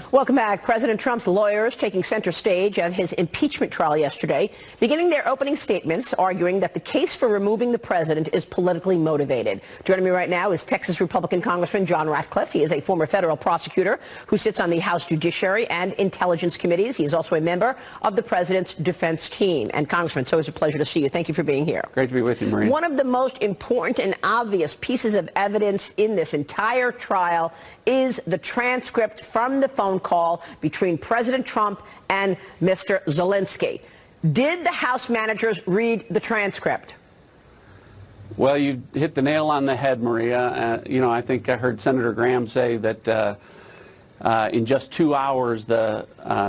Welcome back. President Trump's lawyers taking center stage at his impeachment trial yesterday, beginning their opening statements arguing that the case for removing the president is politically motivated. Joining me right now is Texas Republican Congressman John Ratcliffe. He is a former federal prosecutor who sits on the House Judiciary and Intelligence Committees. He is also a member of the president's defense team. And Congressman, it's always a pleasure to see you. Thank you for being here. Great to be with you, Maria. One of the most important and obvious pieces of evidence in this entire trial is the transcript from the phone call between President Trump and Mr. Zelensky. Did the House managers read the transcript? Well, you hit the nail on the head, Maria. I think I heard Senator Graham say that in just 2 hours, the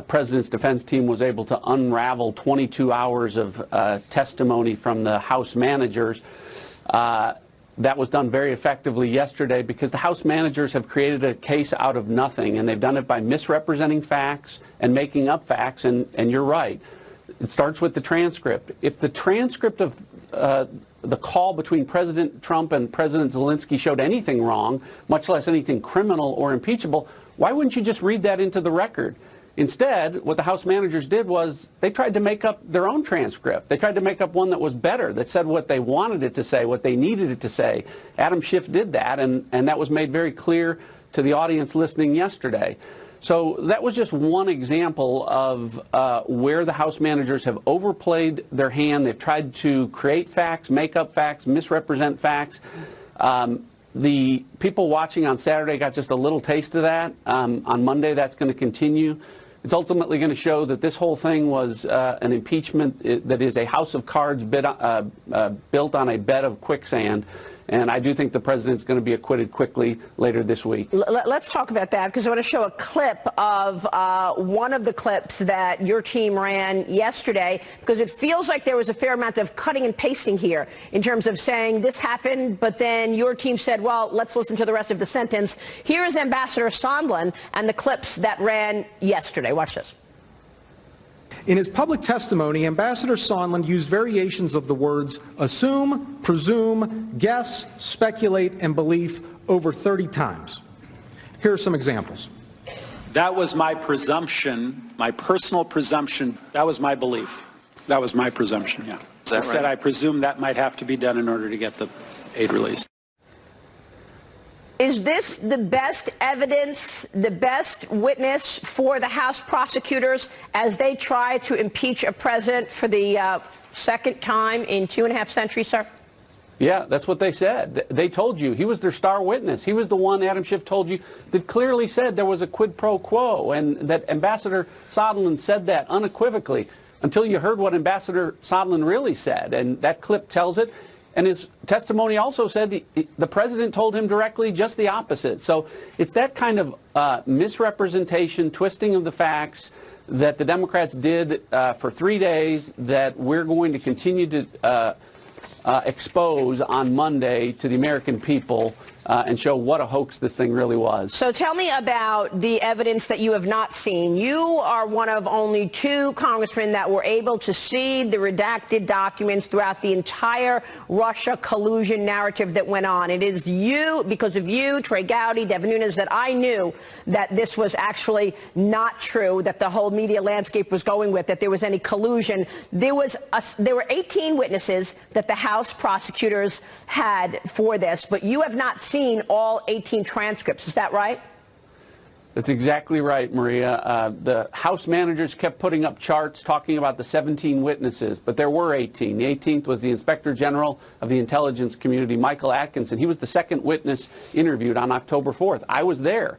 president's defense team was able to unravel 22 hours of testimony from the House managers. That was done very effectively yesterday because the House managers have created a case out of nothing, and they've done it by misrepresenting facts and making up facts, and you're right. It starts with the transcript. If the transcript of the call between President Trump and President Zelensky showed anything wrong, much less anything criminal or impeachable, why wouldn't you just read that into the record? Instead, what the House managers did was they tried to make up their own transcript. They tried to make up one that was better, that said what they wanted it to say, what they needed it to say. Adam Schiff did that, and that was made very clear to the audience listening yesterday. So that was just one example of where the House managers have overplayed their hand. They've tried to create facts, make up facts, misrepresent facts. The people watching on Saturday got just a little taste of that. On Monday, that's going to continue. It's ultimately going to show that this whole thing was an impeachment that is a house of cards built on a bed of quicksand. And I do think the president's going to be acquitted quickly later this week. Let's talk about that, because I want to show a clip of one of the clips that your team ran yesterday, because it feels like there was a fair amount of cutting and pasting here in terms of saying this happened, but then your team said, well, let's listen to the rest of the sentence. Here is Ambassador Sondland and the clips that ran yesterday. Watch this. In his public testimony, Ambassador Sondland used variations of the words assume, presume, guess, speculate, and belief over 30 times. Here are some examples. That was my presumption, my personal presumption. That was my belief. That was my presumption, yeah. I said I presume that might have to be done in order to get the aid released. Is this the best evidence, the best witness for the House prosecutors as they try to impeach a president for the second time in 2.5 centuries, sir? Yeah, that's what they said. They told you. He was their star witness. He was the one, Adam Schiff told you, that clearly said there was a quid pro quo, and that Ambassador Sondland said that unequivocally until you heard what Ambassador Sondland really said, and that clip tells it. And his testimony also said the president told him directly just the opposite. So it's that kind of misrepresentation, twisting of the facts that the Democrats did for 3 days that we're going to continue to expose on Monday to the American people and show what a hoax this thing really was. So tell me about the evidence that you have not seen. You are one of only 2 congressmen that were able to see the redacted documents throughout the entire Russia collusion narrative that went on. It is you, because of you, Trey Gowdy, Devin Nunes, that I knew that this was actually not true, that the whole media landscape was going with, that there was any collusion. There were 18 witnesses that the House prosecutors had for this, but you have not seen all 18 transcripts. Is that right? That's exactly right, Maria. The House managers kept putting up charts talking about the 17 witnesses, but there were 18. The 18th was the Inspector General of the Intelligence Community, Michael Atkinson. He was the second witness interviewed on October 4th. I was there.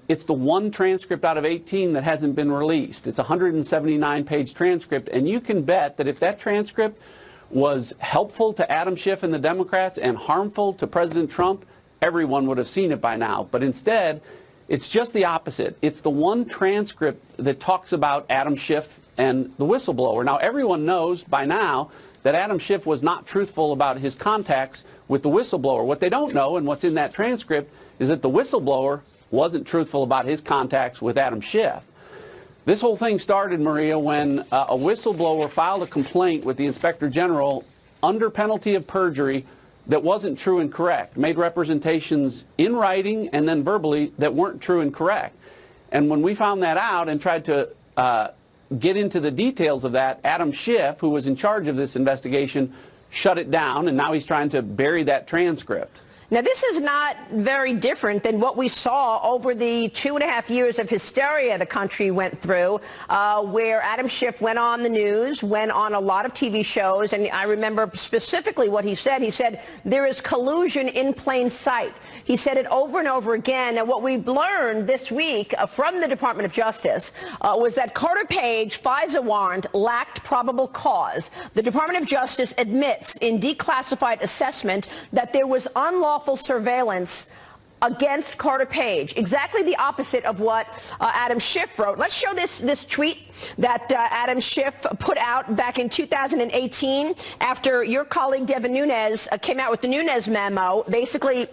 It's the one transcript out of 18 that hasn't been released. It's a 179-page transcript, and you can bet that if that transcript was helpful to Adam Schiff and the Democrats and harmful to President Trump, everyone would have seen it by now. But instead, it's just the opposite. It's the one transcript that talks about Adam Schiff and the whistleblower. Now, everyone knows by now that Adam Schiff was not truthful about his contacts with the whistleblower. What they don't know, and what's in that transcript, is that the whistleblower wasn't truthful about his contacts with Adam Schiff. This whole thing started, Maria, when a whistleblower filed a complaint with the Inspector General under penalty of perjury that wasn't true and correct, made representations in writing and then verbally that weren't true and correct. And when we found that out and tried to get into the details of that, Adam Schiff, who was in charge of this investigation, shut it down, and now he's trying to bury that transcript. Now, this is not very different than what we saw over the 2.5 years of hysteria the country went through, where Adam Schiff went on the news, went on a lot of TV shows, and I remember specifically what he said. He said, there is collusion in plain sight. He said it over and over again. And what we've learned this week from the Department of Justice was that Carter Page FISA warrant lacked probable cause. The Department of Justice admits in declassified assessment that there was unlawful surveillance against Carter Page, exactly the opposite of what Adam Schiff wrote. Let's show this tweet that Adam Schiff put out back in 2018 after your colleague Devin Nunes came out with the Nunes memo, basically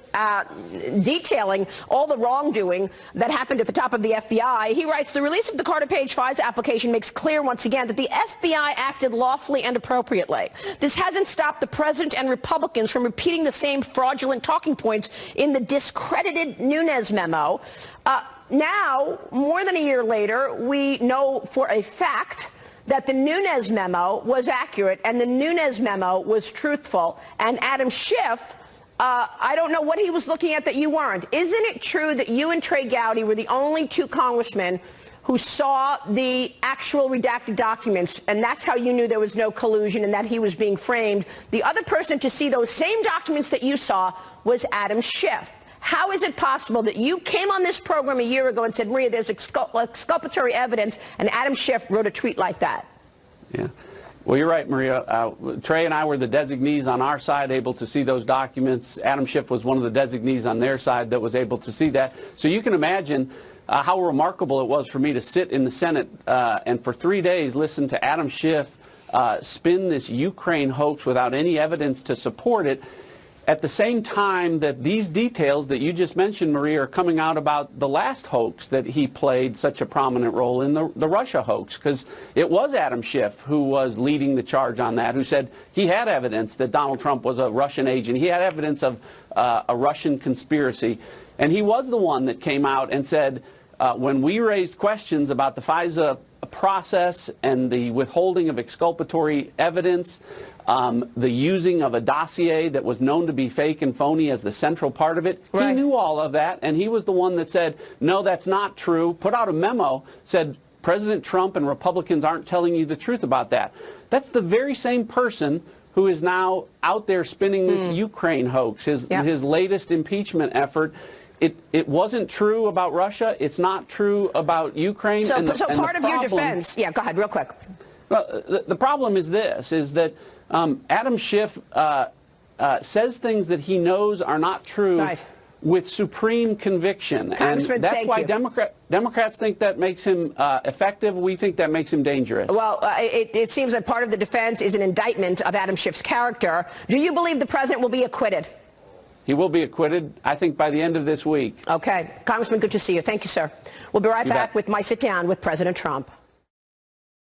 detailing all the wrongdoing that happened at the top of the FBI. He writes, the release of the Carter Page FISA application makes clear once again that the FBI acted lawfully and appropriately. This hasn't stopped the president and Republicans from repeating the same fraudulent talking points in the discredited Nunes memo. Now, more than a year later, we know for a fact that the Nunes memo was accurate and the Nunes memo was truthful. And Adam Schiff, I don't know what he was looking at that you weren't. Isn't it true that you and Trey Gowdy were the only two congressmen who saw the actual redacted documents, and that's how you knew there was no collusion and that he was being framed? The other person to see those same documents that you saw was Adam Schiff. How is it possible that you came on this program a year ago and said, Maria, there's exculpatory evidence, and Adam Schiff wrote a tweet like that? Yeah. Well, you're right, Maria. Trey and I were the designees on our side able to see those documents. Adam Schiff was one of the designees on their side that was able to see that. So you can imagine how remarkable it was for me to sit in the Senate and for 3 days listen to Adam Schiff spin this Ukraine hoax without any evidence to support it, at the same time that these details that you just mentioned, Maria, are coming out about the last hoax that he played such a prominent role in, the Russia hoax, because it was Adam Schiff who was leading the charge on that, who said he had evidence that Donald Trump was a Russian agent. He had evidence of a Russian conspiracy. And he was the one that came out and said, when we raised questions about the FISA process and the withholding of exculpatory evidence, the using of a dossier that was known to be fake and phony as the central part of it. Right. He knew all of that, and he was the one that said, no, that's not true, put out a memo, said President Trump and Republicans aren't telling you the truth about that. That's the very same person who is now out there spinning this Ukraine hoax, his latest impeachment effort. It wasn't true about Russia. It's not true about Ukraine. So part of your defense, go ahead, real quick. Well, the problem is this, is that Adam Schiff says things that he knows are not true with supreme conviction. And that's why Democrats think that makes him effective. We think that makes him dangerous. Well, it seems that part of the defense is an indictment of Adam Schiff's character. Do you believe the president will be acquitted? He will be acquitted, I think, by the end of this week. Okay. Congressman, good to see you. Thank you, sir. We'll be right back with my sit down with President Trump.